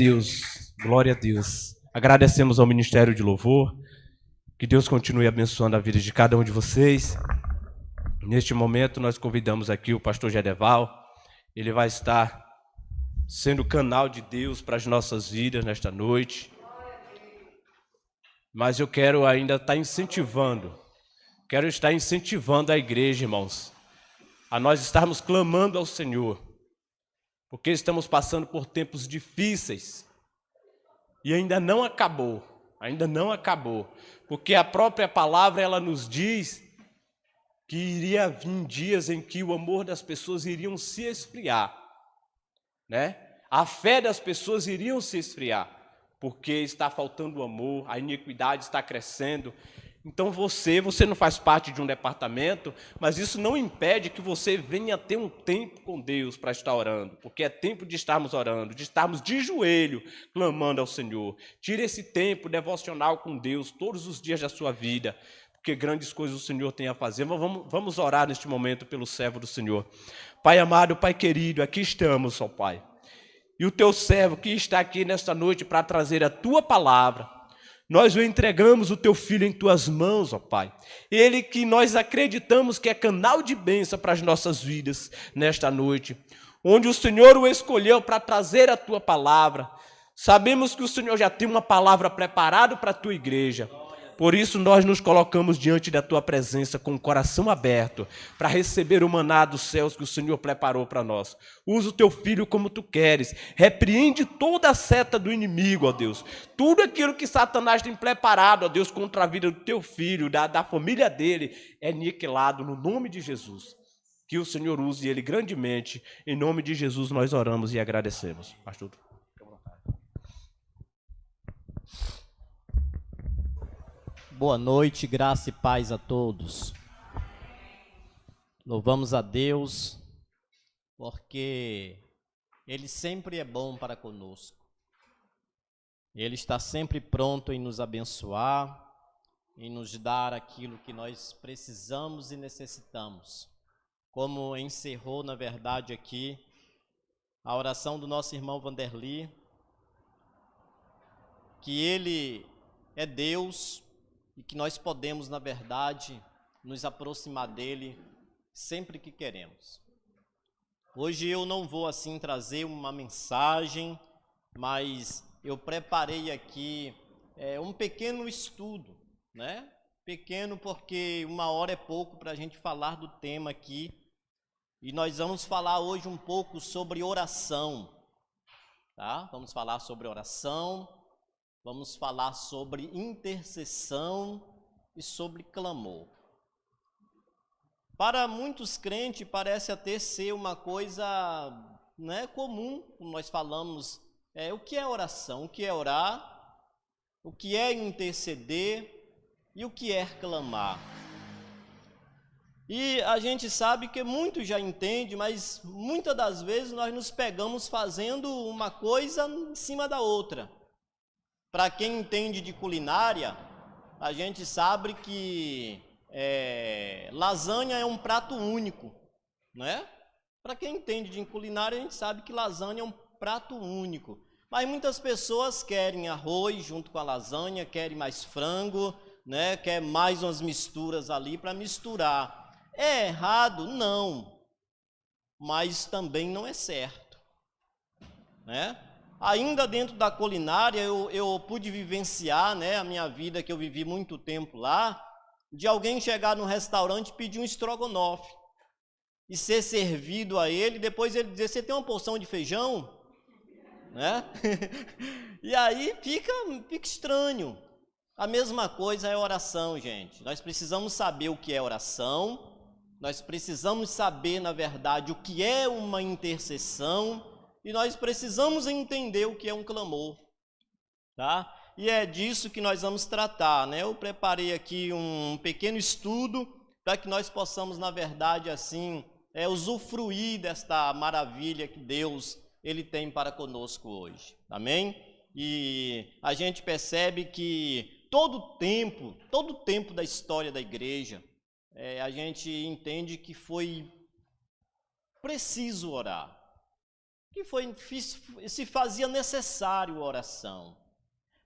Deus, glória a Deus. Agradecemos ao Ministério de Louvor, que Deus continue abençoando a vida de cada um de vocês. Neste momento nós convidamos aqui o pastor Gedeval, ele vai estar sendo canal de Deus para as nossas vidas nesta noite. Mas eu quero ainda estar incentivando a igreja, irmãos, a nós estarmos clamando ao Senhor, porque estamos passando por tempos difíceis e ainda não acabou, porque a própria palavra ela nos diz que iria vir dias em que o amor das pessoas iriam se esfriar, né? A fé das pessoas iriam se esfriar, porque está faltando amor, a iniquidade está crescendo. Então você não faz parte de um departamento, mas isso não impede que você venha ter um tempo com Deus para estar orando, porque é tempo de estarmos orando, de estarmos de joelho, clamando ao Senhor. Tire esse tempo devocional com Deus todos os dias da sua vida, porque grandes coisas o Senhor tem a fazer. Mas vamos orar neste momento pelo servo do Senhor. Pai amado, Pai querido, aqui estamos, ó Pai. E o teu servo que está aqui nesta noite para trazer a tua palavra, nós o entregamos o teu filho em tuas mãos, ó Pai. Ele que nós acreditamos que é canal de bênção para as nossas vidas nesta noite, onde o Senhor o escolheu para trazer a tua palavra. Sabemos que o Senhor já tem uma palavra preparada para a tua igreja. Por isso nós nos colocamos diante da tua presença com o coração aberto para receber o maná dos céus que o Senhor preparou para nós. Usa o teu filho como tu queres. Repreende toda a seta do inimigo, ó Deus. Tudo aquilo que Satanás tem preparado, ó Deus, contra a vida do teu filho, da família dele, é aniquilado no nome de Jesus. Que o Senhor use ele grandemente. Em nome de Jesus nós oramos e agradecemos. Pastor. Boa noite, graça e paz a todos. Louvamos a Deus, porque Ele sempre é bom para conosco. Ele está sempre pronto em nos abençoar, em nos dar aquilo que nós precisamos e necessitamos. Como encerrou, na verdade, aqui, a oração do nosso irmão Vanderly, que Ele é Deus, e que nós podemos, na verdade, nos aproximar dele sempre que queremos. Hoje eu não vou assim trazer uma mensagem, mas eu preparei aqui um pequeno estudo, né? Pequeno porque 1 hora é pouco para a gente falar do tema aqui. E nós vamos falar hoje um pouco sobre oração, tá? Vamos falar sobre oração. Vamos falar sobre intercessão e sobre clamor. Para muitos crentes parece até ser uma coisa, né, comum, como nós falamos, o que é oração, o que é orar, o que é interceder e o que é clamar. E a gente sabe que muitos já entendem, mas muitas das vezes nós nos pegamos fazendo uma coisa em cima da outra. Para quem entende de culinária, a gente sabe que lasanha é um prato único, né? Para quem entende de culinária, a gente sabe que lasanha é um prato único. Mas muitas pessoas querem arroz junto com a lasanha, querem mais frango, né? Quer mais umas misturas ali para misturar. É errado? Não. Mas também não é certo, né? Ainda dentro da culinária, eu pude vivenciar, né, a minha vida, que eu vivi muito tempo lá, de alguém chegar no restaurante e pedir um estrogonofe e ser servido a ele, depois ele dizer, você tem uma porção de feijão? Né? E aí fica estranho. A mesma coisa é oração, gente. Nós precisamos saber o que é oração, nós precisamos saber, na verdade, o que é uma intercessão, e nós precisamos entender o que é um clamor, tá? E é disso que nós vamos tratar, né? Eu preparei aqui um pequeno estudo para que nós possamos, na verdade, assim, usufruir desta maravilha que Deus, Ele tem para conosco hoje, amém? E a gente percebe que todo o tempo da história da igreja, a gente entende que foi preciso orar. se fazia necessário a oração.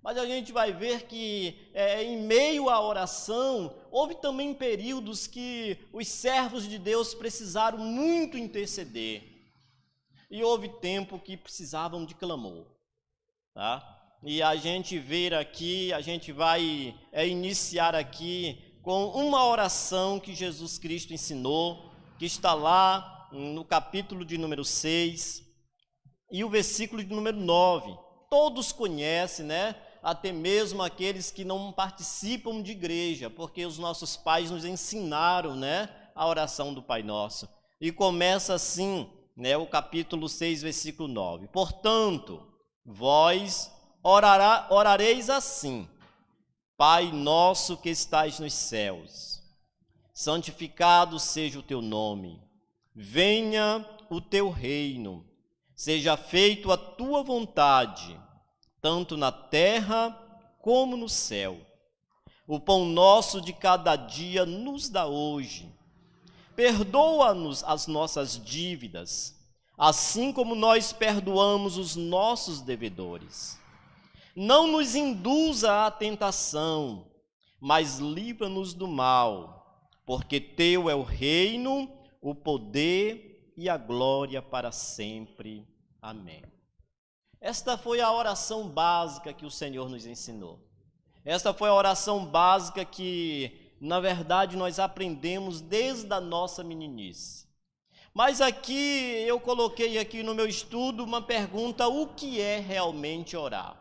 Mas a gente vai ver que em meio à oração, houve também períodos que os servos de Deus precisaram muito interceder. E houve tempo que precisavam de clamor. Tá? E a gente vai iniciar aqui com uma oração que Jesus Cristo ensinou, que está lá no capítulo de número 6 e o versículo de número 9. Todos conhecem, né? Até mesmo aqueles que não participam de igreja, porque os nossos pais nos ensinaram, né, a oração do Pai Nosso. E começa assim, né, o capítulo 6, versículo 9. Portanto, vós orareis assim: Pai nosso que estais nos céus, santificado seja o teu nome, venha o teu reino, seja feita a tua vontade, tanto na terra como no céu. O pão nosso de cada dia nos dá hoje. Perdoa-nos as nossas dívidas, assim como nós perdoamos os nossos devedores. Não nos induza à tentação, mas livra-nos do mal, porque teu é o reino, o poder e a glória para sempre. Amém. Esta foi a oração básica que o Senhor nos ensinou. Esta foi a oração básica que, na verdade, nós aprendemos desde a nossa meninice. Mas aqui, eu coloquei aqui no meu estudo uma pergunta: o que é realmente orar?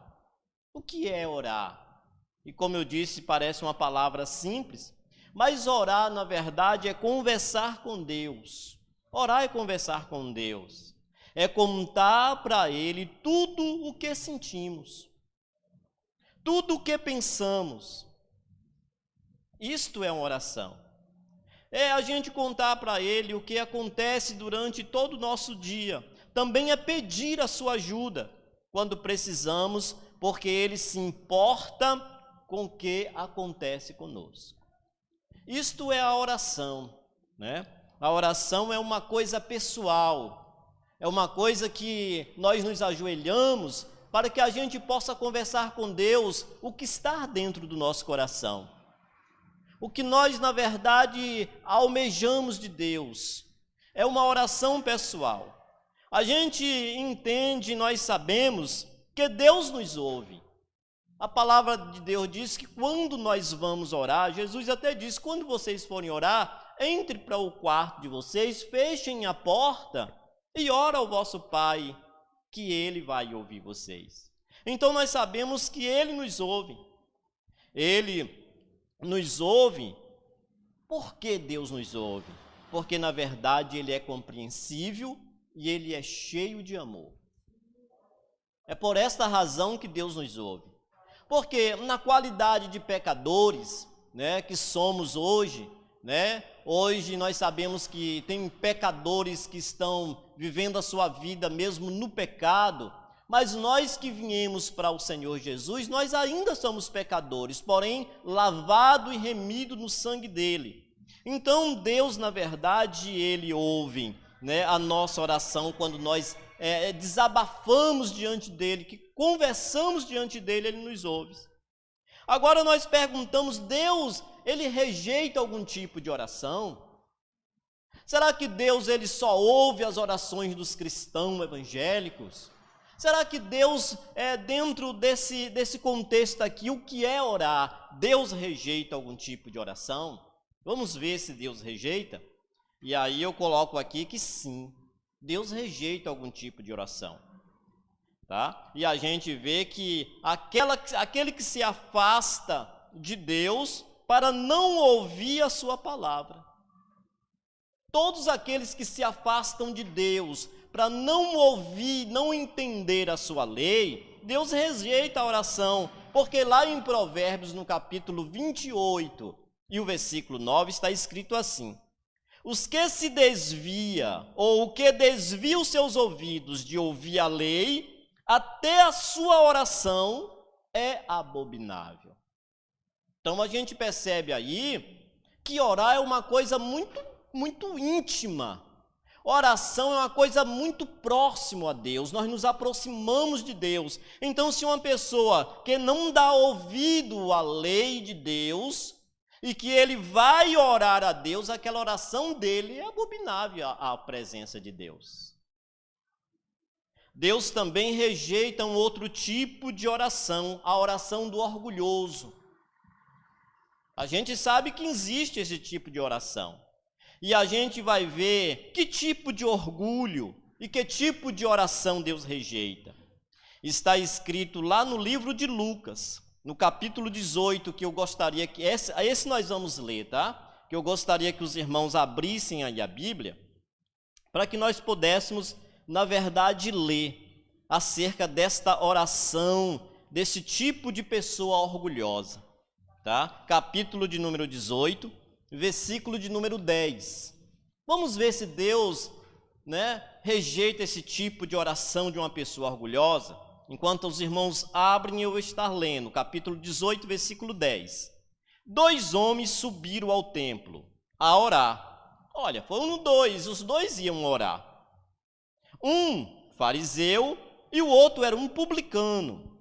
O que é orar? E como eu disse, parece uma palavra simples, mas orar, na verdade, é conversar com Deus. Orar é conversar com Deus. É contar para Ele tudo o que sentimos, tudo o que pensamos. Isto é uma oração. É a gente contar para Ele o que acontece durante todo o nosso dia. Também é pedir a sua ajuda quando precisamos, porque Ele se importa com o que acontece conosco. Isto é a oração, né? A oração é uma coisa pessoal. É uma coisa que nós nos ajoelhamos para que a gente possa conversar com Deus o que está dentro do nosso coração. O que nós, na verdade, almejamos de Deus. É uma oração pessoal. A gente entende, nós sabemos que Deus nos ouve. A palavra de Deus diz que quando nós vamos orar, Jesus até diz: quando vocês forem orar, entre para o quarto de vocês, fechem a porta e ora ao vosso Pai, que Ele vai ouvir vocês. Então nós sabemos que Ele nos ouve. Ele nos ouve. Por que Deus nos ouve? Porque na verdade Ele é compreensível e Ele é cheio de amor. É por esta razão que Deus nos ouve. Porque na qualidade de pecadores, né, que somos hoje, né? Hoje nós sabemos que tem pecadores que estão vivendo a sua vida mesmo no pecado, mas nós que viemos para o Senhor Jesus, nós ainda somos pecadores, porém lavado e remido no sangue dele. Então Deus, na verdade, Ele ouve, né, a nossa oração quando nós desabafamos diante dele, que conversamos diante dele, Ele nos ouve. Agora nós perguntamos: Deus, Ele rejeita algum tipo de oração? Será que Deus ele só ouve as orações dos cristãos evangélicos? Será que Deus, dentro desse contexto aqui, o que é orar? Deus rejeita algum tipo de oração? Vamos ver se Deus rejeita? E aí eu coloco aqui que sim, Deus rejeita algum tipo de oração. Tá? E a gente vê que aquele que se afasta de Deus para não ouvir a sua palavra. Todos aqueles que se afastam de Deus para não ouvir, não entender a sua lei, Deus rejeita a oração, porque lá em Provérbios, no capítulo 28 e o versículo 9, está escrito assim: os que se desvia, ou o que desvia os seus ouvidos de ouvir a lei, até a sua oração é abominável. Então a gente percebe aí que orar é uma coisa muito íntima. Oração é uma coisa muito próxima a Deus, nós nos aproximamos de Deus. Então, se uma pessoa que não dá ouvido à lei de Deus e que ele vai orar a Deus, aquela oração dele é abominável à presença de Deus. Deus também rejeita um outro tipo de oração, a oração do orgulhoso. A gente sabe que existe esse tipo de oração. E a gente vai ver que tipo de orgulho e que tipo de oração Deus rejeita. Está escrito lá no livro de Lucas, no capítulo 18, que eu gostaria que... Esse nós vamos ler, tá? Que eu gostaria que os irmãos abrissem aí a Bíblia, para que nós pudéssemos, na verdade, ler acerca desta oração, desse tipo de pessoa orgulhosa, tá? Capítulo de número 18, versículo de número 10. Vamos ver se Deus, rejeita esse tipo de oração de uma pessoa orgulhosa. Enquanto os irmãos abrem, eu vou estar lendo, capítulo 18, versículo 10. 2 homens subiram ao templo a orar. Olha, foram 2, os 2 iam orar. Um fariseu e o outro era um publicano.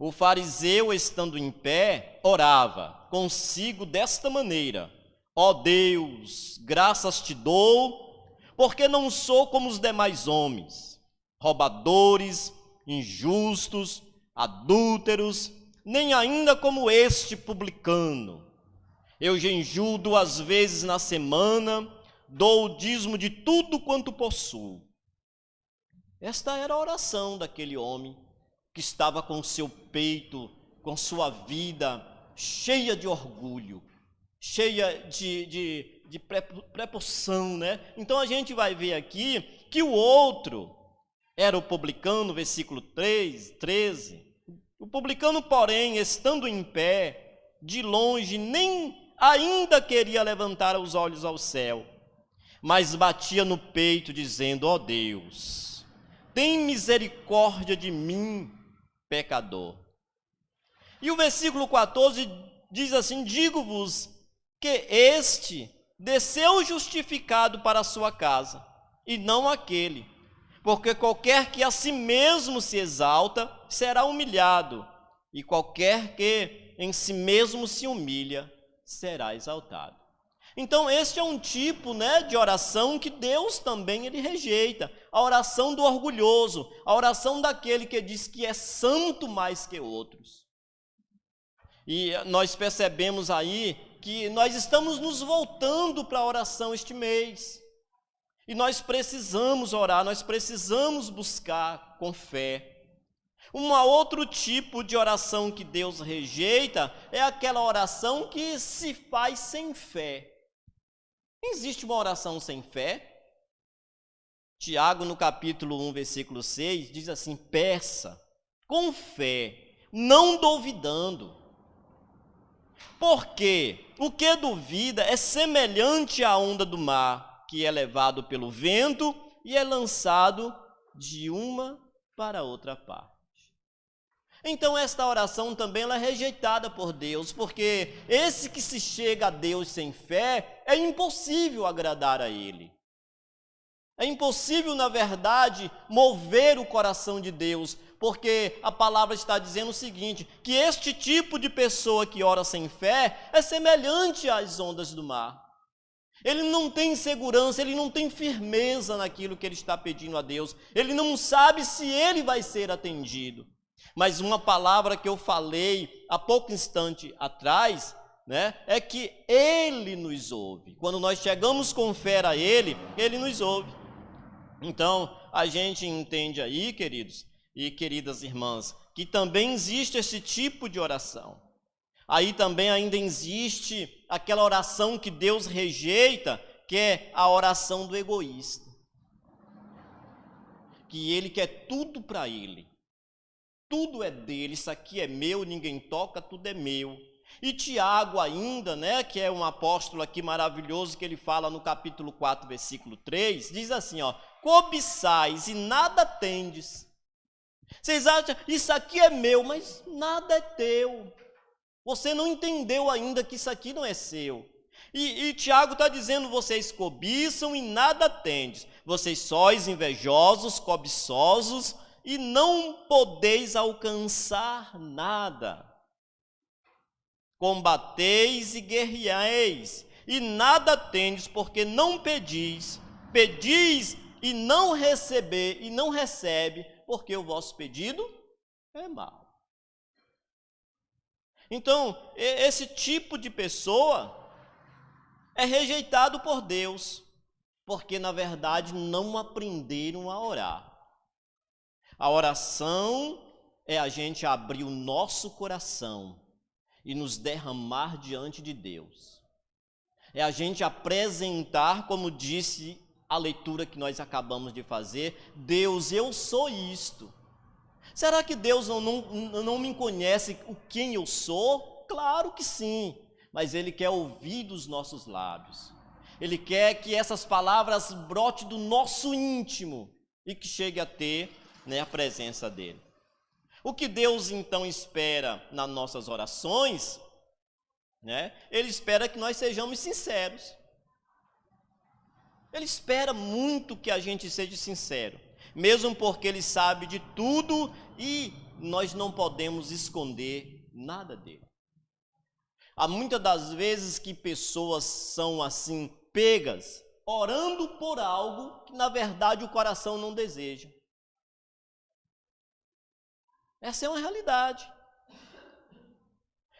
O fariseu, estando em pé, orava consigo desta maneira: ó Deus, graças te dou, porque não sou como os demais homens, roubadores, injustos, adúlteros, nem ainda como este publicano. Eu jejuo 2 vezes na semana, dou o dízimo de tudo quanto possuo. Esta era a oração daquele homem que estava com seu peito, com sua vida cheia de orgulho, cheia de prepoção, Então a gente vai ver aqui que o outro era o publicano, versículo 13. O publicano, porém, estando em pé, de longe, nem ainda queria levantar os olhos ao céu, mas batia no peito, dizendo: ó Deus, tem misericórdia de mim, pecador. E o versículo 14 diz assim: digo-vos que este desceu justificado para a sua casa, e não aquele, porque qualquer que a si mesmo se exalta, será humilhado, e qualquer que em si mesmo se humilha, será exaltado. Então, este é um tipo, de oração que Deus também ele rejeita, a oração do orgulhoso, a oração daquele que diz que é santo mais que outros. E nós percebemos aí que nós estamos nos voltando para a oração este mês. E nós precisamos orar, nós precisamos buscar com fé. Um outro tipo de oração que Deus rejeita é aquela oração que se faz sem fé. Existe uma oração sem fé? Tiago, no capítulo 1, versículo 6, diz assim: peça com fé, não duvidando. Porque o que duvida é semelhante à onda do mar, que é levado pelo vento e é lançado de uma para outra parte. Então esta oração também ela é rejeitada por Deus, porque esse que se chega a Deus sem fé, é impossível agradar a Ele. É impossível, na verdade, mover o coração de Deus, porque a palavra está dizendo o seguinte, que este tipo de pessoa que ora sem fé é semelhante às ondas do mar. Ele não tem segurança, ele não tem firmeza naquilo que ele está pedindo a Deus, ele não sabe se ele vai ser atendido. Mas uma palavra que eu falei há pouco instante atrás, é que Ele nos ouve. Quando nós chegamos com fé a Ele, Ele nos ouve. Então, a gente entende aí, queridos e queridas irmãs, que também existe esse tipo de oração. Aí também ainda existe aquela oração que Deus rejeita, que é a oração do egoísta. Que ele quer tudo para ele. Tudo é dele, isso aqui é meu, ninguém toca, tudo é meu. E Tiago ainda, que é um apóstolo aqui maravilhoso, que ele fala no capítulo 4, versículo 3, diz assim, cobiçais e nada tendes. Vocês acham, isso aqui é meu, mas nada é teu. Você não entendeu ainda que isso aqui não é seu. E Tiago está dizendo, vocês cobiçam e nada tendes. Vocês sois invejosos, cobiçosos e não podeis alcançar nada. Combateis e guerreeis e nada tendes porque não pedis. Pedis e não recebe porque o vosso pedido é mau. Então, esse tipo de pessoa é rejeitado por Deus, porque na verdade não aprenderam a orar. A oração é a gente abrir o nosso coração e nos derramar diante de Deus. É a gente apresentar, como disse a leitura que nós acabamos de fazer, Deus, eu sou isto. Será que Deus não me conhece o quem eu sou? Claro que sim, mas Ele quer ouvir dos nossos lábios. Ele quer que essas palavras brotem do nosso íntimo e que chegue a ter, né, a presença dEle. O que Deus então espera nas nossas orações, né? Ele espera que nós sejamos sinceros. Ele espera muito que a gente seja sincero, mesmo porque Ele sabe de tudo e nós não podemos esconder nada dEle. Há muitas das vezes que pessoas são assim pegas, orando por algo que na verdade o coração não deseja. Essa é uma realidade.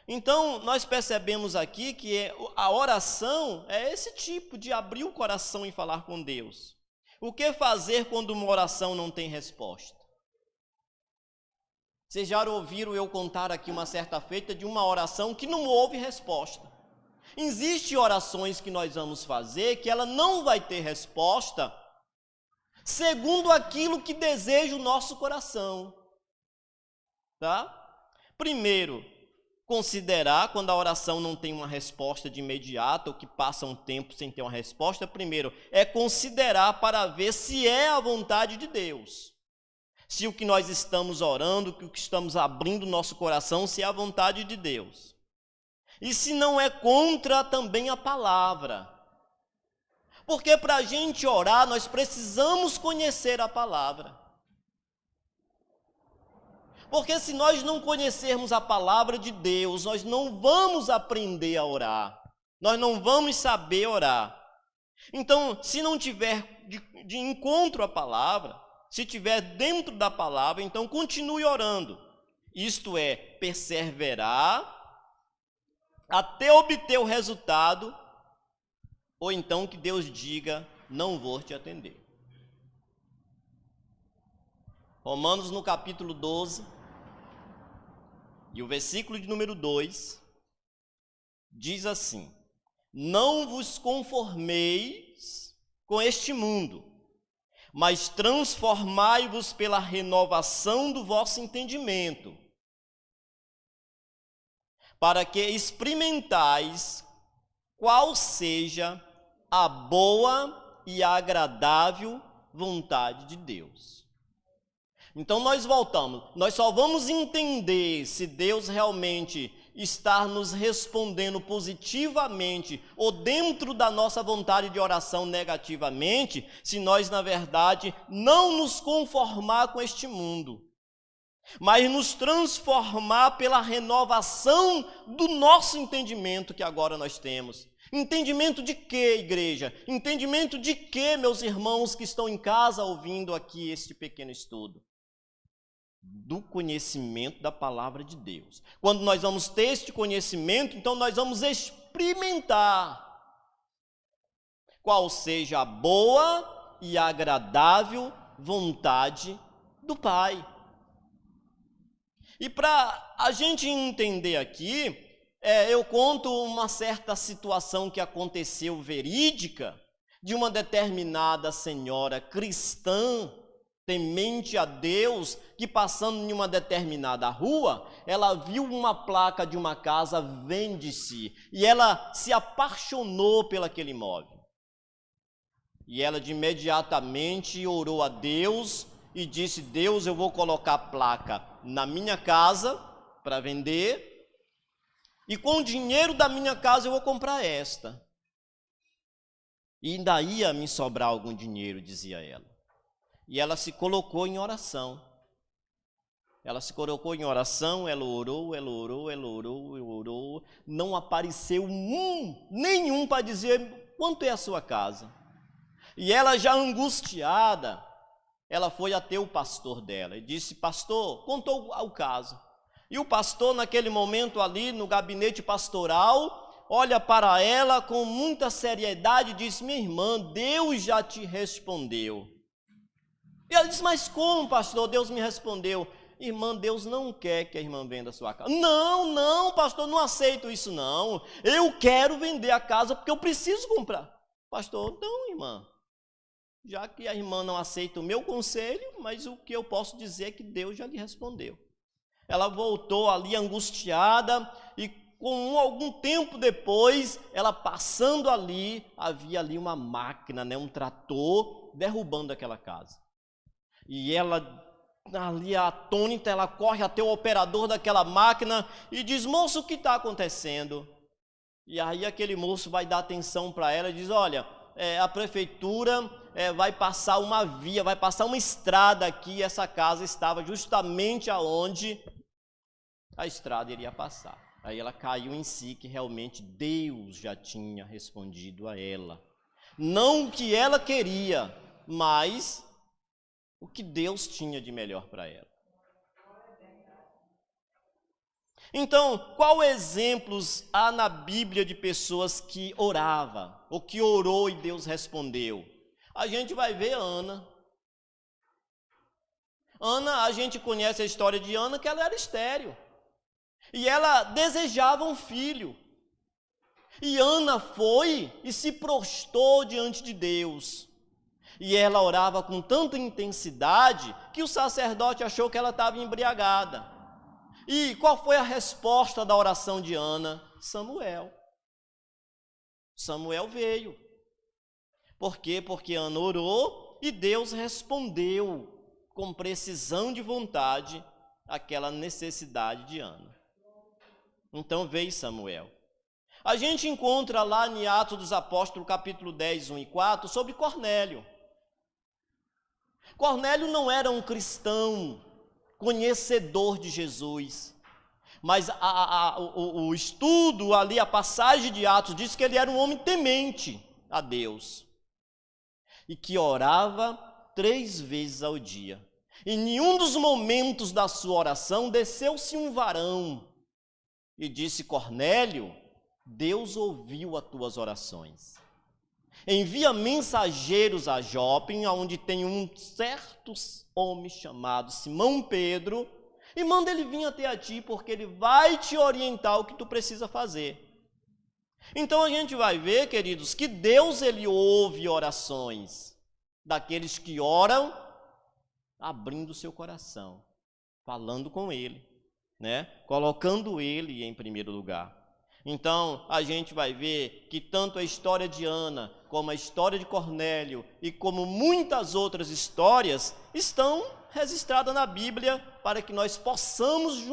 Então, nós percebemos aqui que a oração é esse tipo de abrir o coração e falar com Deus. O que fazer quando uma oração não tem resposta? Vocês já ouviram eu contar aqui uma certa feita de uma oração que não houve resposta. Existem orações que nós vamos fazer que ela não vai ter resposta segundo aquilo que deseja o nosso coração. Tá? Primeiro, considerar quando a oração não tem uma resposta de imediato ou que passa um tempo sem ter uma resposta. Primeiro, é considerar para ver se é a vontade de Deus. Se o que nós estamos orando, que o que estamos abrindo nosso coração, se é a vontade de Deus. E se não é contra também a palavra. Porque para a gente orar, nós precisamos conhecer a palavra. Porque se nós não conhecermos a palavra de Deus, nós não vamos aprender a orar. Nós não vamos saber orar. Então, se não tiver de encontro à palavra, se tiver dentro da palavra, então continue orando. Isto é, perseverar até obter o resultado, ou então que Deus diga, não vou te atender. Romanos no capítulo 12, e o versículo de número 2, diz assim: não vos conformeis com este mundo, mas transformai-vos pela renovação do vosso entendimento, para que experimentais qual seja a boa e agradável vontade de Deus. Então nós voltamos, nós só vamos entender se Deus realmente está nos respondendo positivamente ou dentro da nossa vontade de oração negativamente, se nós na verdade não nos conformar com este mundo, mas nos transformar pela renovação do nosso entendimento que agora nós temos. Entendimento de quê, igreja? Entendimento de quê, meus irmãos que estão em casa ouvindo aqui este pequeno estudo? Do conhecimento da palavra de Deus. Quando nós vamos ter este conhecimento, então nós vamos experimentar qual seja a boa e agradável vontade do Pai. E para a gente entender aqui, eu conto uma certa situação que aconteceu verídica de uma determinada senhora cristã, temente a Deus, que passando em uma determinada rua, ela viu uma placa de uma casa, vende-se, e ela se apaixonou por aquele imóvel. E ela de imediatamente orou a Deus e disse: Deus, eu vou colocar a placa na minha casa para vender, e com o dinheiro da minha casa eu vou comprar esta. e ainda ia me sobrar algum dinheiro, dizia ela. E ela se colocou em oração. Ela se colocou em oração, ela orou, não apareceu nenhum para dizer quanto é a sua casa. E ela já angustiada, ela foi até o pastor dela e disse: pastor, contou o caso. E o pastor, naquele momento ali no gabinete pastoral, olha para ela com muita seriedade e diz: minha irmã, Deus já te respondeu. E ela diz: mas como, pastor, Deus me respondeu? Irmã, Deus não quer que a irmã venda a sua casa. Não, pastor, não aceito isso não. Eu quero vender a casa porque eu preciso comprar. Pastor, então, irmã, já que a irmã não aceita o meu conselho, mas o que eu posso dizer é que Deus já lhe respondeu. Ela voltou ali angustiada e com algum tempo depois, ela passando ali, havia ali uma máquina, um trator, derrubando aquela casa. E ela, ali atônita, ela corre até o operador daquela máquina e diz: moço, o que está acontecendo? E aí aquele moço vai dar atenção para ela e diz: olha, a prefeitura vai passar uma via, vai passar uma estrada aqui, essa casa estava justamente aonde a estrada iria passar. Aí ela caiu em si que realmente Deus já tinha respondido a ela. Não o que ela queria, mas o que Deus tinha de melhor para ela. Então, qual exemplos há na Bíblia de pessoas que orava, ou que orou e Deus respondeu? A gente vai ver Ana. Ana, a gente conhece a história de Ana, que ela era estéril. E ela desejava um filho. E Ana foi e se prostrou diante de Deus. E ela orava com tanta intensidade que o sacerdote achou que ela estava embriagada. E qual foi a resposta da oração de Ana? Samuel. Samuel veio. Por quê? Porque Ana orou e Deus respondeu com precisão de vontade aquela necessidade de Ana. Então veio Samuel. A gente encontra lá em Atos dos Apóstolos, capítulo 10, 1 e 4, sobre Cornélio. Cornélio não era um cristão conhecedor de Jesus, mas o estudo ali, a passagem de Atos, diz que ele era um homem temente a Deus e que orava 3 vezes ao dia. Em nenhum dos momentos da sua oração desceu-se um varão e disse: Cornélio, Deus ouviu as tuas orações. Envia mensageiros a Jope, onde tem um certo homem chamado Simão Pedro, e manda ele vir até a ti, porque ele vai te orientar o que tu precisa fazer. Então a gente vai ver, queridos, que Deus ele ouve orações daqueles que oram, abrindo seu coração, falando com ele, colocando ele em primeiro lugar. Então, a gente vai ver que tanto a história de Ana, como a história de Cornélio e como muitas outras histórias estão registradas na Bíblia para que nós possamos,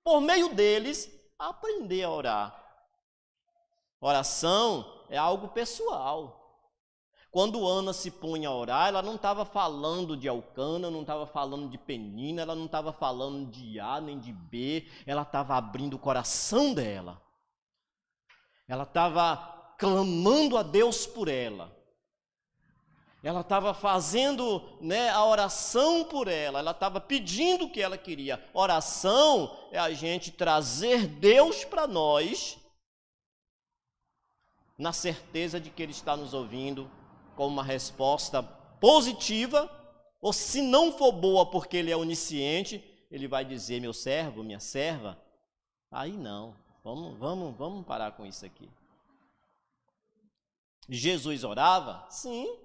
por meio deles, aprender a orar. Oração é algo pessoal. Quando Ana se punha a orar, ela não estava falando de Elcana, não estava falando de Penina, ela não estava falando de A nem de B, ela estava abrindo o coração dela. Ela estava clamando a Deus por ela. Ela estava fazendo a oração por ela. Ela estava pedindo o que ela queria. Oração é a gente trazer Deus para nós, na certeza de que Ele está nos ouvindo, com uma resposta positiva, ou se não for boa porque Ele é onisciente, Ele vai dizer: meu servo, minha serva, aí não. Vamos parar com isso aqui. Jesus orava? Sim.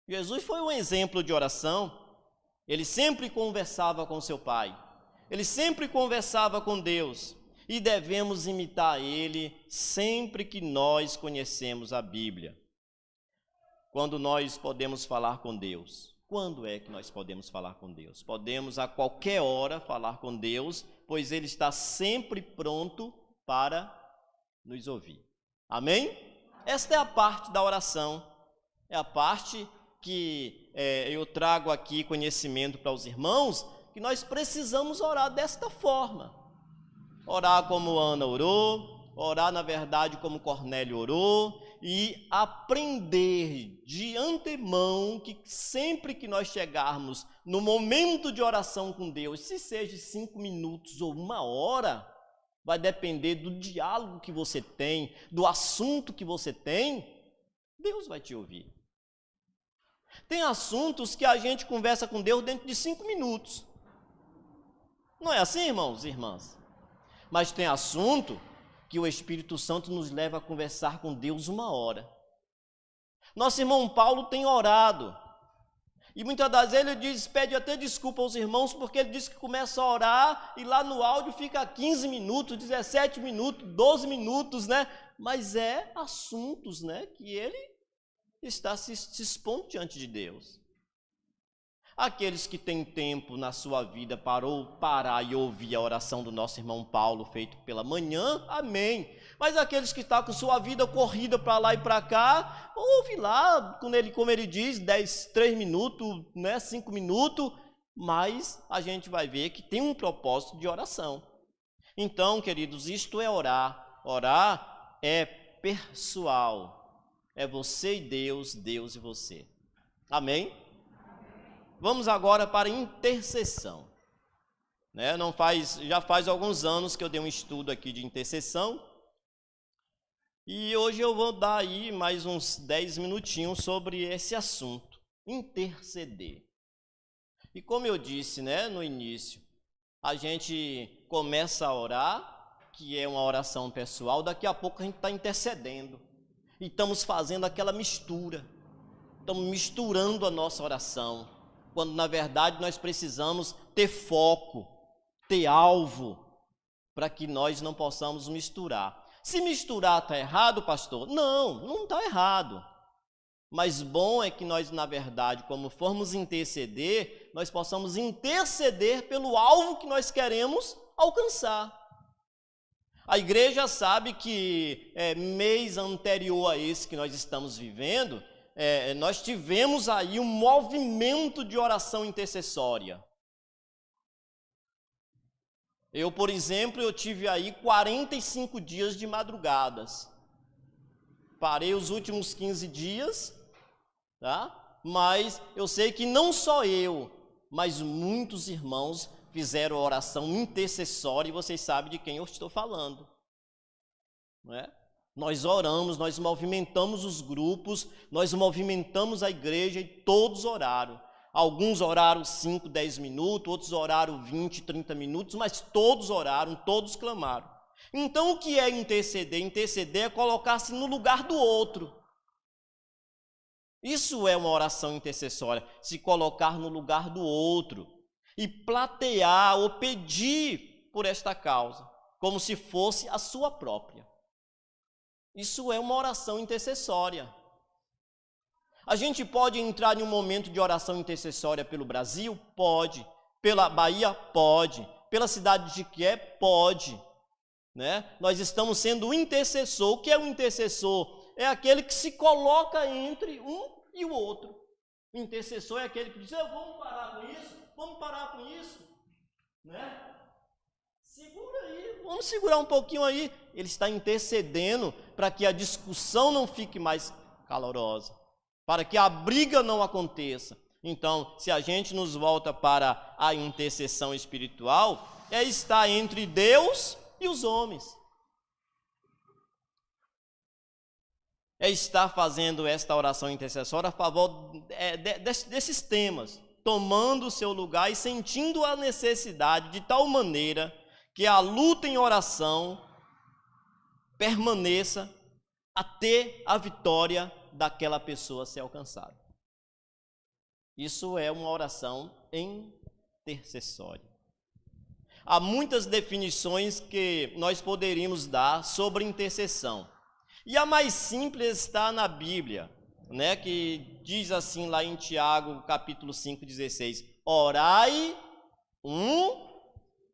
Jesus foi um exemplo de oração. Ele sempre conversava com seu Pai. Ele sempre conversava com Deus. E devemos imitar Ele sempre que nós conhecemos a Bíblia. Quando nós podemos falar com Deus? Quando é que nós podemos falar com Deus? Podemos a qualquer hora falar com Deus, pois Ele está sempre pronto para nos ouvir. Amém? Esta é a parte da oração É a parte que eu trago aqui conhecimento para os irmãos, que nós precisamos orar desta forma. Orar como Ana orou, orar na verdade como Cornélio orou, e aprender de antemão que sempre que nós chegarmos no momento de oração com Deus, se seja 5 minutos ou 1 hora, vai depender do diálogo que você tem, do assunto que você tem, Deus vai te ouvir. Tem assuntos que a gente conversa com Deus dentro de 5 minutos. Não é assim, irmãos e irmãs? Mas tem assunto que o Espírito Santo nos leva a conversar com Deus 1 hora. Nosso irmão Paulo tem orado. E muitas das vezes ele pede até desculpa aos irmãos, porque ele diz que começa a orar e lá no áudio fica 15 minutos, 17 minutos, 12 minutos, né? Mas é assuntos, né, que ele está se expondo diante de Deus. Aqueles que têm tempo na sua vida para parar e ouvir a oração do nosso irmão Paulo, feito pela manhã, amém. Mas aqueles que estão com sua vida corrida para lá e para cá, ouve lá, como ele diz, 3 minutos, né, 5 minutos, mas a gente vai ver que tem um propósito de oração. Então, queridos, isto é orar. Orar é pessoal. É você e Deus, Deus e você. Amém? Vamos agora para intercessão. Né? Já faz alguns anos que eu dei um estudo aqui de intercessão. E hoje eu vou dar aí mais uns 10 minutinhos sobre esse assunto, interceder. E como eu disse, né, no início, a gente começa a orar, que é uma oração pessoal, daqui a pouco a gente está intercedendo. E estamos fazendo aquela mistura, estamos misturando a nossa oração, quando na verdade nós precisamos ter foco, ter alvo, para que nós não possamos misturar. Se misturar está errado, pastor? Não está errado. Mas bom é que nós, na verdade, como formos interceder, nós possamos interceder pelo alvo que nós queremos alcançar. A igreja sabe que mês anterior a esse que nós estamos vivendo, nós tivemos aí um movimento de oração intercessória. Eu, por exemplo, eu tive aí 45 dias de madrugadas. Parei os últimos 15 dias, tá? Mas eu sei que não só eu, mas muitos irmãos fizeram oração intercessória e vocês sabem de quem eu estou falando, não é? Nós oramos, nós movimentamos os grupos, nós movimentamos a igreja e todos oraram. Alguns oraram 5, 10 minutos, outros oraram 20, 30 minutos, mas todos oraram, todos clamaram. Então o que é interceder? Interceder é colocar-se no lugar do outro. Isso é uma oração intercessória, se colocar no lugar do outro e platear ou pedir por esta causa, como se fosse a sua própria. Isso é uma oração intercessória. A gente pode entrar em um momento de oração intercessória pelo Brasil? Pode. Pela Bahia? Pode. Pela cidade de Jequié? Pode. Né? Nós estamos sendo o intercessor. O que é o intercessor? É aquele que se coloca entre um e o outro. O intercessor é aquele que diz, vamos parar com isso, vamos parar com isso. Né? Segura aí, vamos segurar um pouquinho aí. Ele está intercedendo para que a discussão não fique mais calorosa, para que a briga não aconteça. Então, se a gente nos volta para a intercessão espiritual, é estar entre Deus e os homens. É estar fazendo esta oração intercessória a favor desses temas, tomando o seu lugar e sentindo a necessidade de tal maneira que a luta em oração permaneça até a vitória daquela pessoa ser alcançada. Isso é uma oração intercessória. Há muitas definições que nós poderíamos dar sobre intercessão. E a mais simples está na Bíblia, né, que diz assim lá em Tiago, capítulo 5:16, orai um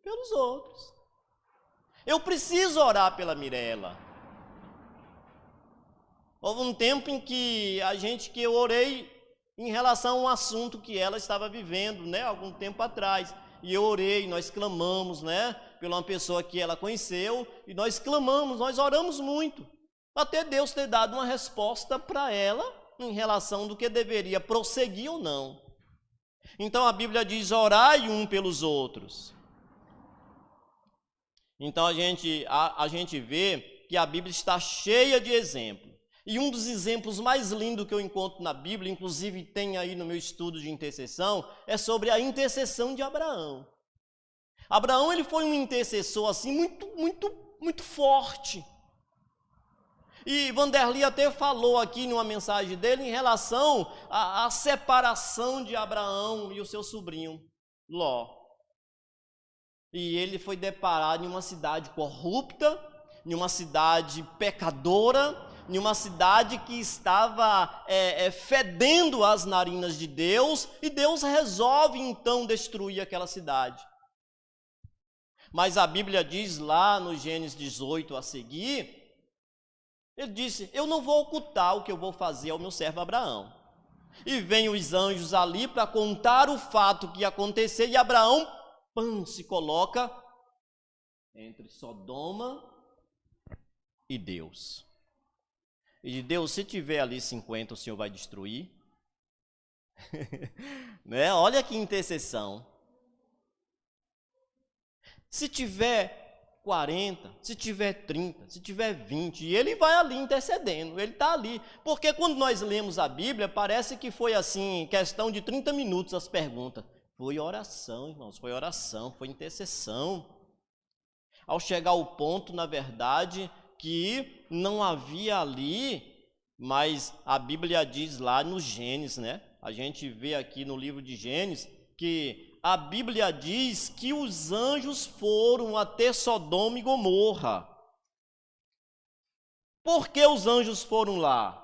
pelos outros. Eu preciso orar pela Mirela. Houve um tempo em que eu orei em relação a um assunto que ela estava vivendo, né, algum tempo atrás. E eu orei, nós clamamos, né, pela uma pessoa que ela conheceu, e nós clamamos, nós oramos muito, até Deus ter dado uma resposta para ela em relação do que deveria prosseguir ou não. Então a Bíblia diz: orai um pelos outros. Então a gente vê que a Bíblia está cheia de exemplos. E um dos exemplos mais lindos que eu encontro na Bíblia, inclusive tem aí no meu estudo de intercessão, é sobre a intercessão de Abraão. Abraão, ele foi um intercessor assim muito forte. E Vanderly até falou aqui numa mensagem dele em relação à separação de Abraão e o seu sobrinho Ló. E ele foi deparado em uma cidade corrupta, em uma cidade pecadora, em uma cidade que estava fedendo as narinas de Deus, e Deus resolve então destruir aquela cidade. Mas a Bíblia diz lá no Gênesis 18 a seguir, ele disse: eu não vou ocultar o que eu vou fazer ao meu servo Abraão. E vem os anjos ali para contar o fato que ia acontecer, e Abraão se coloca entre Sodoma e Deus. E Deus, se tiver ali 50, o Senhor vai destruir? Né? Olha que intercessão. Se tiver 40, se tiver 30, se tiver 20, e ele vai ali intercedendo, ele está ali. Porque quando nós lemos a Bíblia, parece que foi assim, questão de 30 minutos as perguntas. Foi oração, irmãos, foi oração, foi intercessão. Ao chegar ao ponto, na verdade, que não havia ali, mas a Bíblia diz lá no Gênesis, né? A gente vê aqui no livro de Gênesis que a Bíblia diz que os anjos foram até Sodoma e Gomorra. Por que os anjos foram lá?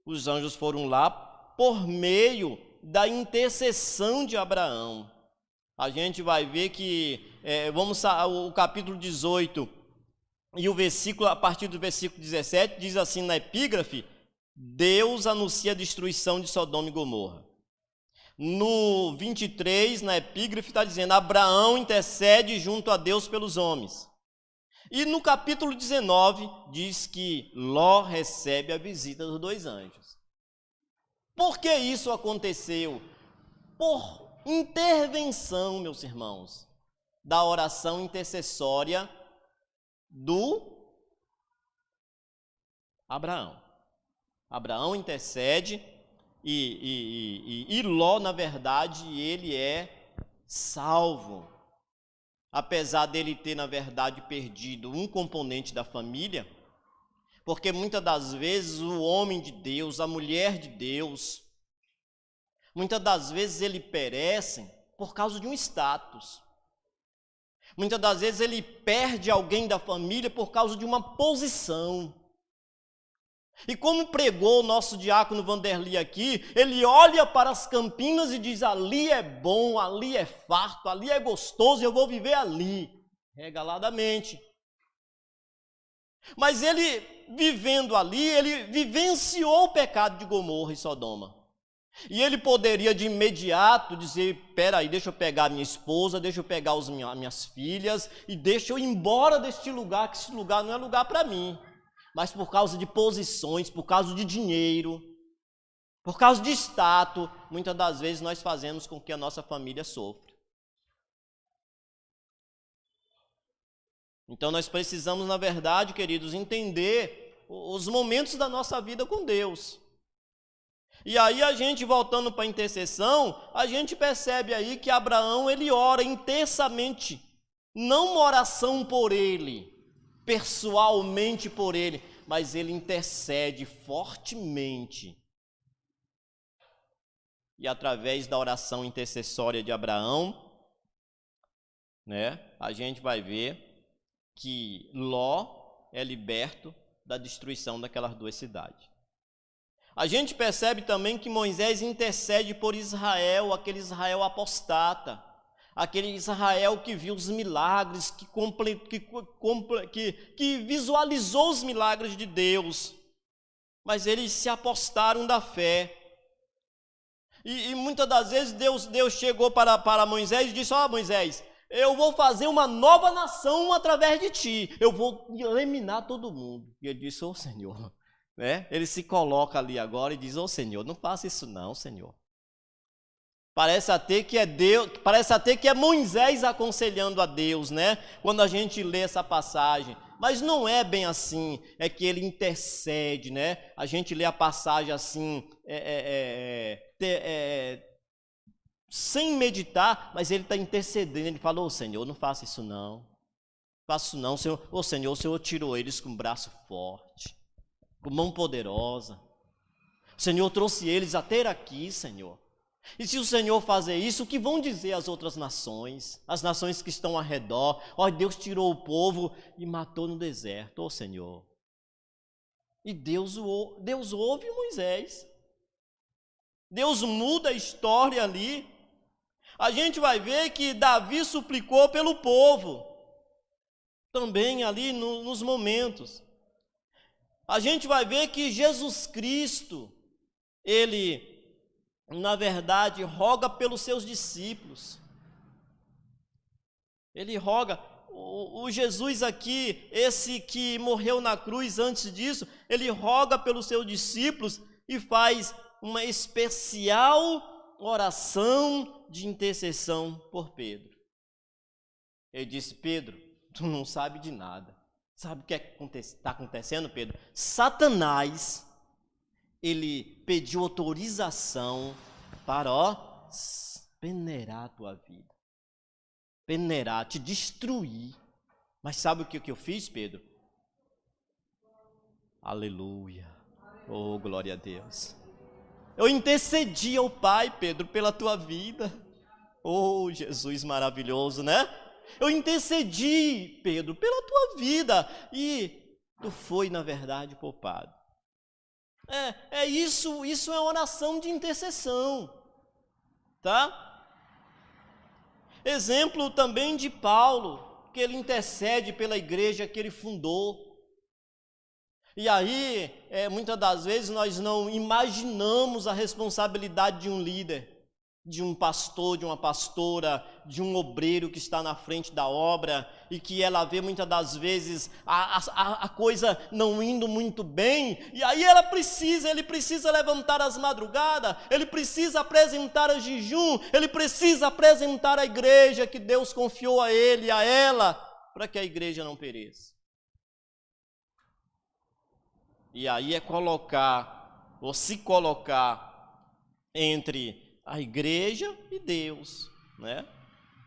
Os anjos foram lá por meio da intercessão de Abraão. A gente vai ver que, o capítulo 18 e o versículo, a partir do versículo 17, diz assim na epígrafe: Deus anuncia a destruição de Sodoma e Gomorra. No 23, na epígrafe, está dizendo: Abraão intercede junto a Deus pelos homens. E no capítulo 19, diz que Ló recebe a visita dos dois anjos. Por que isso aconteceu? Por intervenção, meus irmãos, da oração intercessória do Abraão. Abraão intercede e Ló, na verdade, ele é salvo. Apesar dele ter, na verdade, perdido um componente da família, porque muitas das vezes o homem de Deus, a mulher de Deus, muitas das vezes ele perecem por causa de um status. Muitas das vezes ele perde alguém da família por causa de uma posição. E como pregou o nosso diácono Vanderly aqui, ele olha para as Campinas e diz: ali é bom, ali é farto, ali é gostoso, eu vou viver ali, regaladamente. Mas ele, vivendo ali, ele vivenciou o pecado de Gomorra e Sodoma. E ele poderia de imediato dizer: peraí, deixa eu pegar minha esposa, deixa eu pegar minhas filhas e deixa eu ir embora deste lugar, que esse lugar não é lugar para mim. Mas por causa de posições, por causa de dinheiro, por causa de status, muitas das vezes nós fazemos com que a nossa família sofra. Então nós precisamos, na verdade, queridos, entender os momentos da nossa vida com Deus. E aí a gente, voltando para a intercessão, a gente percebe aí que Abraão, ele ora intensamente, não uma oração por ele, pessoalmente por ele, mas ele intercede fortemente. E através da oração intercessória de Abraão, né, a gente vai ver que Ló é liberto da destruição daquelas duas cidades. A gente percebe também que Moisés intercede por Israel, aquele Israel apostata, aquele Israel que viu os milagres, que visualizou os milagres de Deus. mas eles se apostaram da fé. E muitas das vezes Deus chegou para Moisés e disse: ó, Moisés, eu vou fazer uma nova nação através de ti, eu vou eliminar todo mundo. E ele disse: ô Senhor, né? Ele se coloca ali agora e diz: ô Senhor, não faça isso não, Senhor. Parece até que é Deus, parece até que é Moisés aconselhando a Deus, né? Quando a gente lê essa passagem. Mas não é bem assim, é que ele intercede, né? A gente lê a passagem assim, sem meditar, mas ele está intercedendo. Ele fala: ô Senhor, não faça isso não. Faça isso não, Senhor. Ô Senhor, o Senhor tirou eles com um braço forte, com mão poderosa. O Senhor trouxe eles até aqui, Senhor. E se o Senhor fazer isso, o que vão dizer as outras nações? As nações que estão ao redor? Ó, Deus tirou o povo e matou no deserto, ó Senhor. E Deus ouve Moisés. Deus muda a história ali. A gente vai ver que Davi suplicou pelo povo. Também ali nos momentos. A gente vai ver que Jesus Cristo, ele, na verdade, roga pelos seus discípulos. Ele roga. O Jesus aqui, esse que morreu na cruz antes disso, ele roga pelos seus discípulos e faz uma especial oração de intercessão por Pedro. Ele disse: Pedro, tu não sabe de nada. Sabe o que está acontecendo, Pedro? Satanás, ele pediu autorização para, peneirar a tua vida. Peneirar, te destruir. Mas sabe o que eu fiz, Pedro? Aleluia. Oh, glória a Deus. Eu intercedi ao Pai, Pedro, pela tua vida. Oh, Jesus maravilhoso, né? Eu intercedi, Pedro, pela tua vida. E tu foi, na verdade, poupado. Isso é oração de intercessão, tá? Exemplo também de Paulo, que ele intercede pela igreja que ele fundou. E aí, muitas das vezes nós não imaginamos a responsabilidade de um líder, de um pastor, de uma pastora, de um obreiro que está na frente da obra e que ela vê muitas das vezes a coisa não indo muito bem, e aí ele precisa levantar as madrugadas, ele precisa apresentar a jejum, ele precisa apresentar a igreja que Deus confiou a ele e a ela, para que a igreja não pereça. E aí se colocar entre a igreja e Deus, né?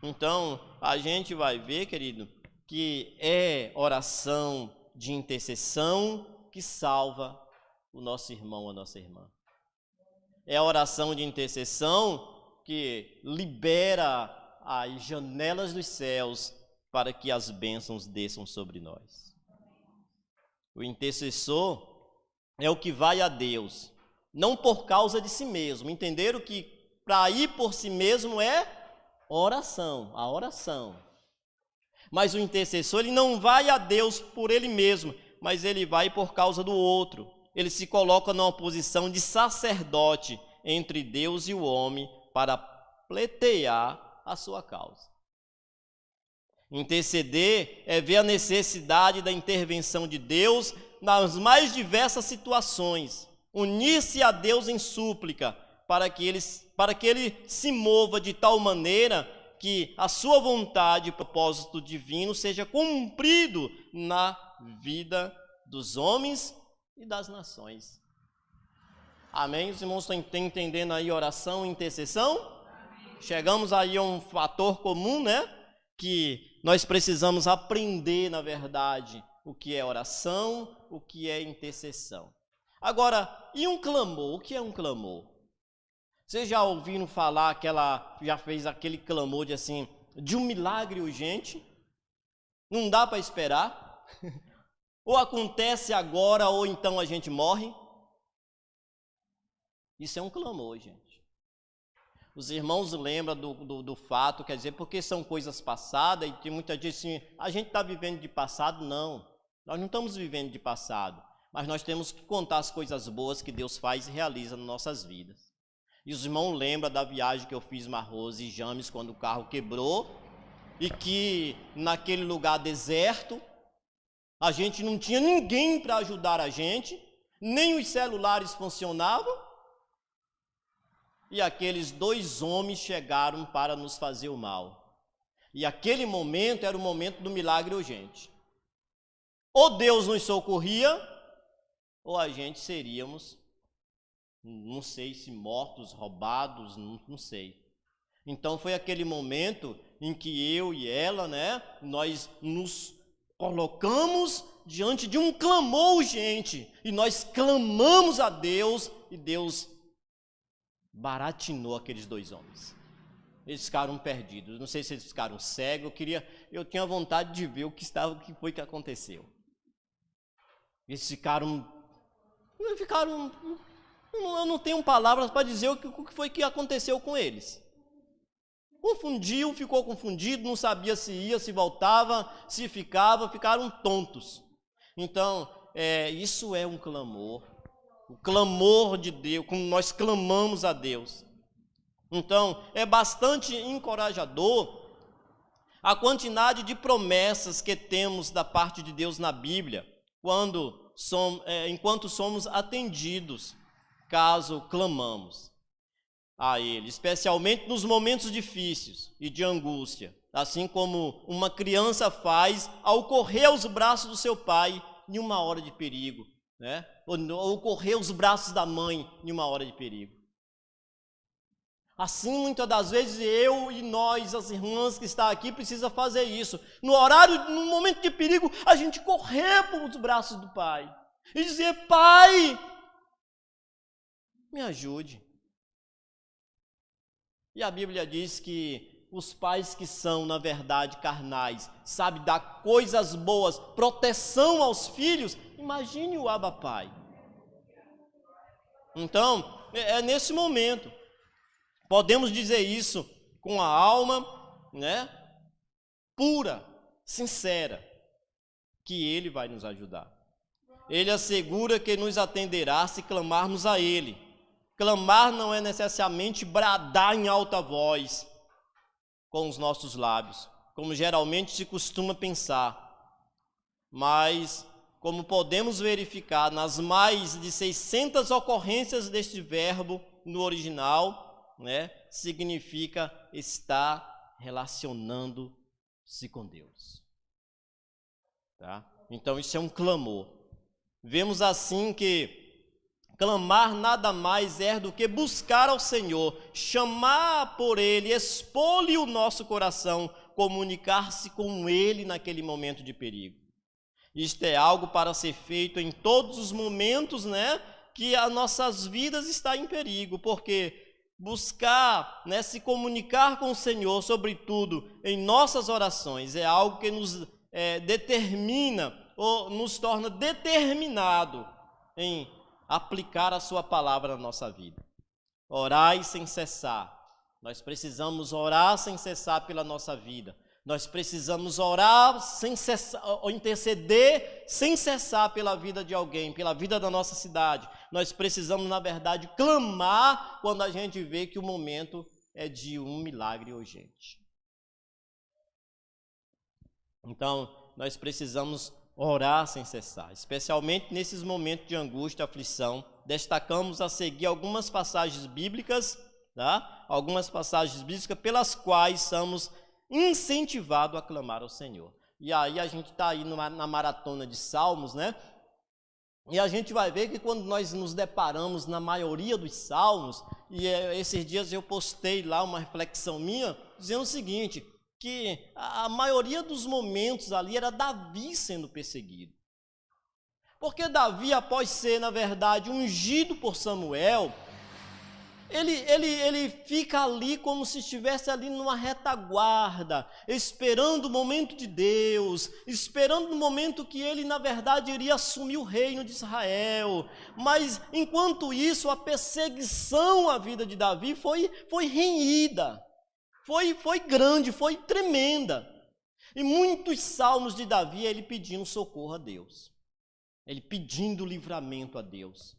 Então, a gente vai ver, querido, que é oração de intercessão que salva o nosso irmão, a nossa irmã. É a oração de intercessão que libera as janelas dos céus para que as bênçãos desçam sobre nós. O intercessor é o que vai a Deus, não por causa de si mesmo. Entenderam que para ir por si mesmo é a oração. Mas o intercessor, ele não vai a Deus por ele mesmo, mas ele vai por causa do outro. Ele se coloca numa posição de sacerdote entre Deus e o homem para pleitear a sua causa. Interceder é ver a necessidade da intervenção de Deus nas mais diversas situações. Unir-se a Deus em súplica para que ele se mova de tal maneira que a sua vontade e propósito divino seja cumprido na vida dos homens e das nações. Amém? Os irmãos estão entendendo aí oração e intercessão? Amém. Chegamos aí a um fator comum, né? Que nós precisamos aprender, na verdade, o que é oração, o que é intercessão. Agora, e um clamor? O que é um clamor? Vocês já ouviram falar já fez aquele clamor de um milagre urgente? Não dá para esperar? Ou acontece agora, ou então a gente morre? Isso é um clamor, gente. Os irmãos lembram do fato, quer dizer, porque são coisas passadas, e tem muita gente assim, a gente está vivendo de passado? Não, nós não estamos vivendo de passado. mas nós temos que contar as coisas boas que Deus faz e realiza nas nossas vidas. E os irmãos lembram da viagem que eu fiz Marroz e James, quando o carro quebrou, e que naquele lugar deserto, a gente não tinha ninguém para ajudar a gente, nem os celulares funcionavam, e aqueles 2 homens chegaram para nos fazer o mal. E aquele momento era o momento do milagre urgente. Ou Deus nos socorria, ou a gente seríamos, não sei se mortos, roubados, não sei. Então foi aquele momento em que eu e ela, nós nos colocamos diante de um clamor urgente, e nós clamamos a Deus, e Deus baratinou aqueles 2 homens. Eles ficaram perdidos. Não sei se eles ficaram cegos. Eu tinha vontade de ver o que foi que aconteceu. Eles ficaram. Eu não tenho palavras para dizer o que foi que aconteceu com eles. Confundiu, ficou confundido, não sabia se ia, se voltava, se ficava, ficaram tontos. Então, isso é um clamor. O clamor de Deus, como nós clamamos a Deus. Então, é bastante encorajador a quantidade de promessas que temos da parte de Deus na Bíblia, enquanto somos atendidos, caso clamamos a Ele, especialmente nos momentos difíceis e de angústia, assim como uma criança faz ao correr aos braços do seu pai em uma hora de perigo, ou correr aos braços da mãe em uma hora de perigo. Assim, muitas das vezes, eu e nós, as irmãs que estão aqui, precisa fazer isso. No momento de perigo, a gente correr para os braços do Pai e dizer: Pai, me ajude. E a Bíblia diz que os pais que são, na verdade, carnais, sabem dar coisas boas, proteção aos filhos. Imagine o Abba Pai. Então, é nesse momento. Podemos dizer isso com a alma, pura, sincera, que Ele vai nos ajudar. Ele assegura que nos atenderá se clamarmos a Ele. Clamar não é necessariamente bradar em alta voz com os nossos lábios, como geralmente se costuma pensar, mas como podemos verificar nas mais de 600 ocorrências deste verbo no original, significa estar relacionando-se com Deus. Tá? Então isso é um clamor. Vemos assim que clamar nada mais é do que buscar ao Senhor, chamar por Ele, expor-lhe o nosso coração, comunicar-se com Ele naquele momento de perigo. Isto é algo para ser feito em todos os momentos, que as nossas vidas estão em perigo, porque buscar, se comunicar com o Senhor, sobretudo em nossas orações, é algo que nos determina ou nos torna determinado em aplicar a sua palavra na nossa vida. Orai sem cessar. Nós precisamos orar sem cessar pela nossa vida. Nós precisamos orar sem cessar, ou interceder sem cessar pela vida de alguém, pela vida da nossa cidade. Nós precisamos, na verdade, clamar quando a gente vê que o momento é de um milagre urgente. Então, nós precisamos orar sem cessar, especialmente nesses momentos de angústia e aflição. Destacamos a seguir algumas passagens bíblicas, algumas passagens bíblicas pelas quais somos incentivados a clamar ao Senhor. E aí a gente está aí na maratona de Salmos, e a gente vai ver que quando nós nos deparamos na maioria dos Salmos, e esses dias eu postei lá uma reflexão minha, dizendo o seguinte, que a maioria dos momentos ali era Davi sendo perseguido. Porque Davi, após ser, na verdade, ungido por Samuel, ele fica ali como se estivesse ali numa retaguarda, esperando o momento de Deus, esperando o momento que ele, na verdade, iria assumir o reino de Israel. Mas, enquanto isso, a perseguição à vida de Davi foi renhida, foi grande, foi tremenda. E muitos salmos de Davi, ele pedindo socorro a Deus. ele pedindo livramento a Deus.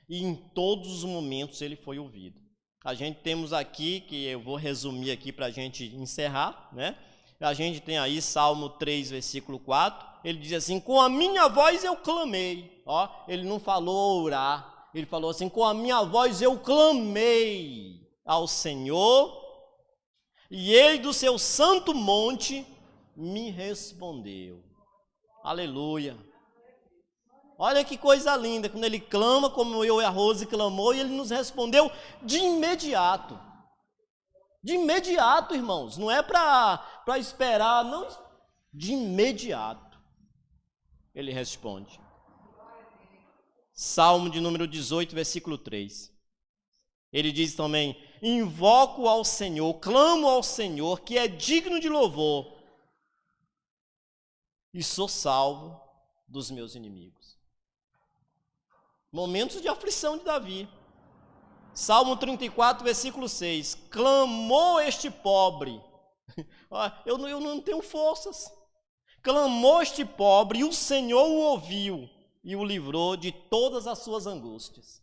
E em todos os momentos ele foi ouvido. A gente temos aqui, que eu vou resumir aqui para a gente encerrar, né? A gente tem aí Salmo 3, versículo 4, ele diz assim: com a minha voz eu clamei. Ó, ele não falou orar, ele falou assim: com a minha voz eu clamei ao Senhor, e ele do seu santo monte me respondeu. Aleluia. Olha que coisa linda, quando ele clama, como eu e a Rose clamou, e ele nos respondeu de imediato. De imediato, irmãos, não é para esperar, não, de imediato ele responde. Salmo de número 18, versículo 3. Ele diz também: invoco ao Senhor, clamo ao Senhor, que é digno de louvor, e sou salvo dos meus inimigos. Momentos de aflição de Davi. Salmo 34, versículo 6. Clamou este pobre. Eu não tenho forças. Clamou este pobre, e o Senhor o ouviu e o livrou de todas as suas angústias.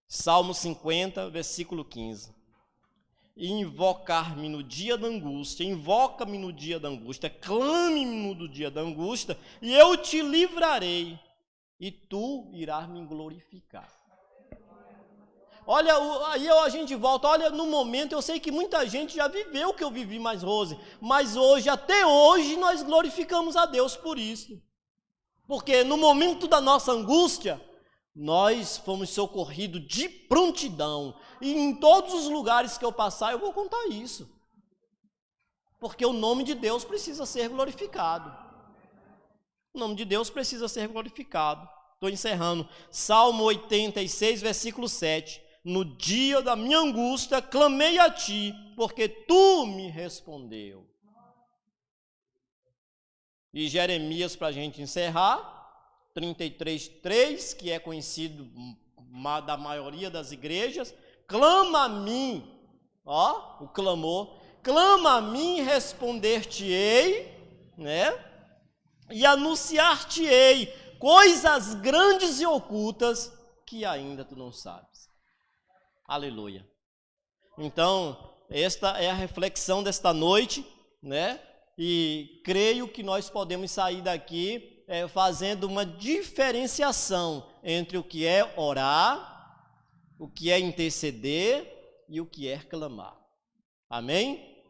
Salmo 50, versículo 15. Invocar-me no dia da angústia, invoca-me no dia da angústia, clame-me no dia da angústia, e eu te livrarei, e tu irás me glorificar. Olha, aí a gente volta, olha, no momento, eu sei que muita gente já viveu o que eu vivi, mais Rose, mas hoje, até hoje, nós glorificamos a Deus por isso. Porque no momento da nossa angústia, nós fomos socorridos de prontidão. E em todos os lugares que eu passar, eu vou contar isso. Porque o nome de Deus precisa ser glorificado. O nome de Deus precisa ser glorificado. Estou encerrando. Salmo 86, versículo 7. No dia da minha angústia, clamei a ti, porque tu me respondeu. E Jeremias, para a gente encerrar, 33:3, que é conhecido da maioria das igrejas: clama a mim, ó, o clamor, clama a mim, responder-te-ei, né? E anunciar-te-ei coisas grandes e ocultas que ainda tu não sabes. Aleluia. Então, esta é a reflexão desta noite, né? E creio que nós podemos sair daqui fazendo uma diferenciação entre o que é orar, o que é interceder e o que é clamar. Amém?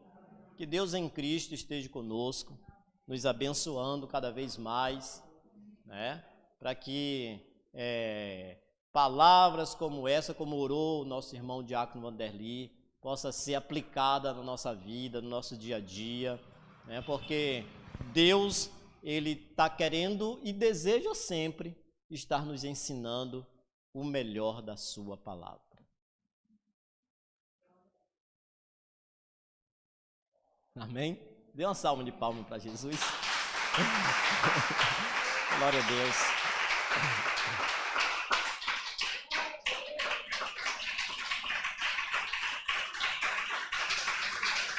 Que Deus em Cristo esteja conosco, nos abençoando cada vez mais, né? Para que palavras como essa, como orou o nosso irmão Diácono Vanderly, possa ser aplicada na nossa vida, no nosso dia a dia, né? Porque Deus, Ele está querendo e deseja sempre estar nos ensinando o melhor da sua palavra. Amém? Dê uma salva de palmas para Jesus. Glória a Deus.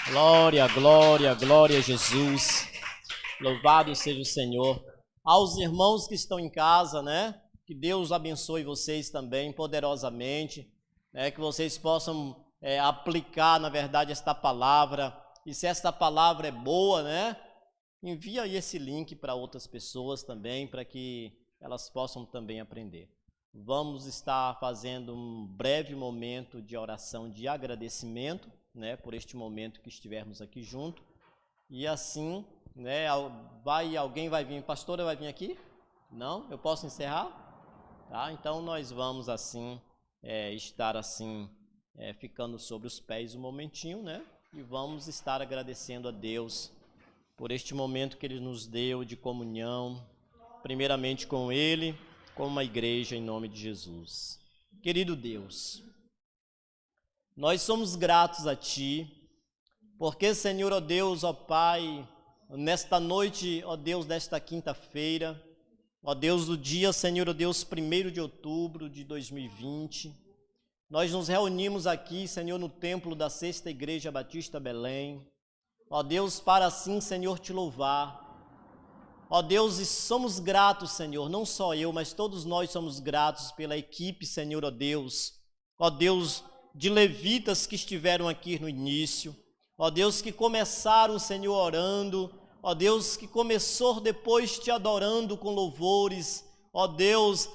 Glória, glória, glória a Jesus. Louvado seja o Senhor. Aos irmãos que estão em casa, né? Que Deus abençoe vocês também poderosamente, né? Que vocês possam aplicar, na verdade, esta palavra. E se esta palavra é boa, né? Envia aí esse link para outras pessoas também, para que elas possam também aprender. Vamos estar fazendo um breve momento de oração de agradecimento, né? Por este momento que estivermos aqui junto. E assim, né? Alguém vai vir, pastora vai vir aqui? Não? Eu posso encerrar? Tá? Então nós vamos assim, estar assim, ficando sobre os pés um momentinho, né? E vamos estar agradecendo a Deus por este momento que Ele nos deu de comunhão, primeiramente com Ele, com uma igreja, em nome de Jesus. Querido Deus, nós somos gratos a Ti, porque, Senhor, ó Deus, ó Pai, nesta noite, ó Deus, desta quinta-feira, ó Deus do dia, Senhor, ó Deus, 1º de outubro de 2020, nós nos reunimos aqui, Senhor, no templo da 6ª Igreja Batista Belém, ó Deus, para assim, Senhor, Te louvar, Ó Deus, e somos gratos, Senhor, não só eu, mas todos nós somos gratos pela equipe, Senhor, ó Deus, de levitas que estiveram aqui no início, ó Deus, que começaram, Senhor, orando, ó Deus, que começou depois te adorando com louvores, ó Deus,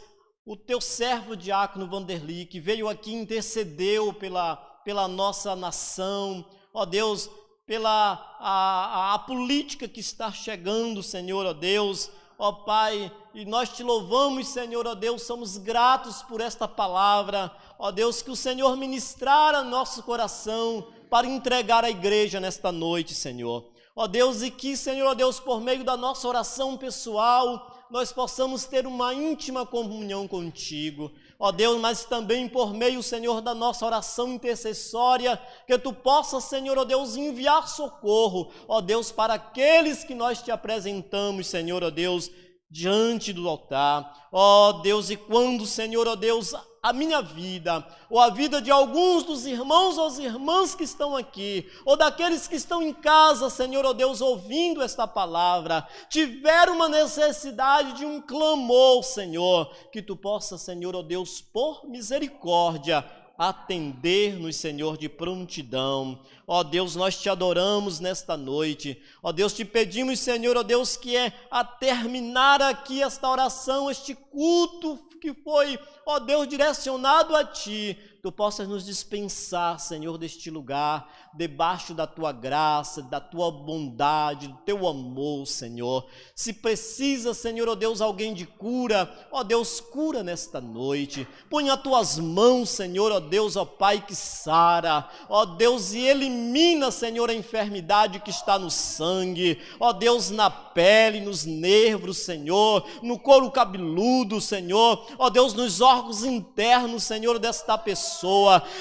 o teu servo diácono Vanderly, que veio aqui e intercedeu pela nossa nação, ó Deus, pela a política que está chegando, Senhor, ó Deus, ó Pai, e nós te louvamos, Senhor, ó Deus, somos gratos por esta palavra, ó Deus, que o Senhor ministrar a nosso coração para entregar à igreja nesta noite, Senhor. Ó Deus, e que, Senhor, ó Deus, por meio da nossa oração pessoal, nós possamos ter uma íntima comunhão contigo, ó Deus, mas também por meio, Senhor, da nossa oração intercessória, que tu possas, Senhor, ó Deus, enviar socorro, ó Deus, para aqueles que nós te apresentamos, Senhor, ó Deus, diante do altar, ó Deus, e quando, Senhor, ó Deus, a minha vida, ou a vida de alguns dos irmãos ou as irmãs que estão aqui, ou daqueles que estão em casa, Senhor, ó Deus, ouvindo esta palavra, tiver uma necessidade de um clamor, Senhor, que tu possa, Senhor, ó Deus, por misericórdia, atender-nos, Senhor, de prontidão. Ó Deus, nós te adoramos nesta noite. Ó Deus, te pedimos, Senhor, ó Deus, que a terminar aqui esta oração, este culto que foi, ó Deus, direcionado a ti, tu possas nos dispensar, Senhor, deste lugar, debaixo da tua graça, da tua bondade, do teu amor, Senhor. Se precisa, Senhor, ó Deus, alguém de cura, ó Deus, cura nesta noite. Põe as tuas mãos, Senhor, ó Deus, ó Pai, que sara, ó Deus, e elimina, Senhor, a enfermidade que está no sangue, ó Deus, na pele, nos nervos, Senhor, no couro cabeludo, Senhor, ó Deus, nos órgãos internos, Senhor, desta pessoa.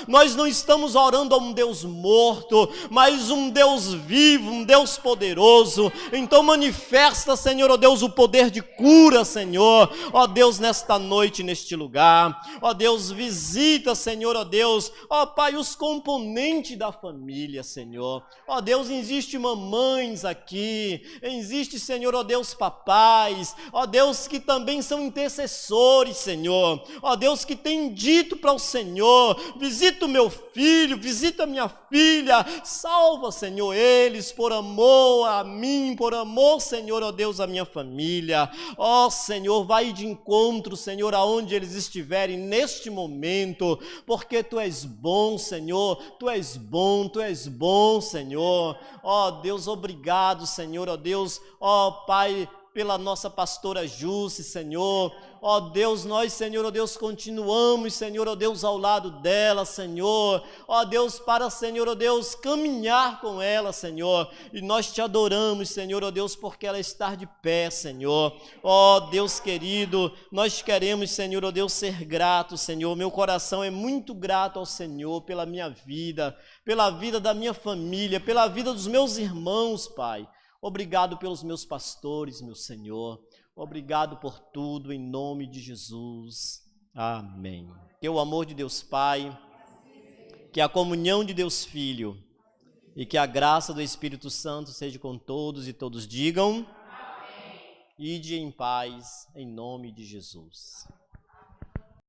Nós não estamos orando a um Deus morto, mas um Deus vivo, um Deus poderoso. Então manifesta, Senhor, ó Deus, o poder de cura, Senhor, ó Deus, nesta noite, neste lugar. Ó Deus, visita, Senhor, ó Deus, ó Pai, os componentes da família, Senhor. Ó Deus, existe mamães aqui, existe, Senhor, ó Deus, papais, ó Deus, que também são intercessores, Senhor. Ó Deus, que tem dito para o Senhor: visita o meu filho, visita a minha filha, salva, Senhor, eles por amor a mim, por amor, Senhor, ó Deus, a minha família. Ó Senhor, vai de encontro, Senhor, aonde eles estiverem neste momento, porque tu és bom, Senhor, tu és bom, Senhor. Ó Deus, obrigado, Senhor, ó Deus, ó Pai, pela nossa pastora Jússi, Senhor. Ó Deus, nós, Senhor, ó Deus, continuamos, Senhor, ó Deus, ao lado dela, Senhor. Ó Deus, para, Senhor, ó Deus, caminhar com ela, Senhor. E nós te adoramos, Senhor, ó Deus, porque ela está de pé, Senhor. Ó Deus querido, nós queremos, Senhor, ó Deus, ser gratos, Senhor. Meu coração é muito grato ao Senhor pela minha vida, pela vida da minha família, pela vida dos meus irmãos, Pai. Obrigado pelos meus pastores, meu Senhor. Obrigado por tudo, em nome de Jesus. Amém. Que o amor de Deus Pai, que a comunhão de Deus Filho e que a graça do Espírito Santo seja com todos e todos digam: amém. Ide em paz, em nome de Jesus.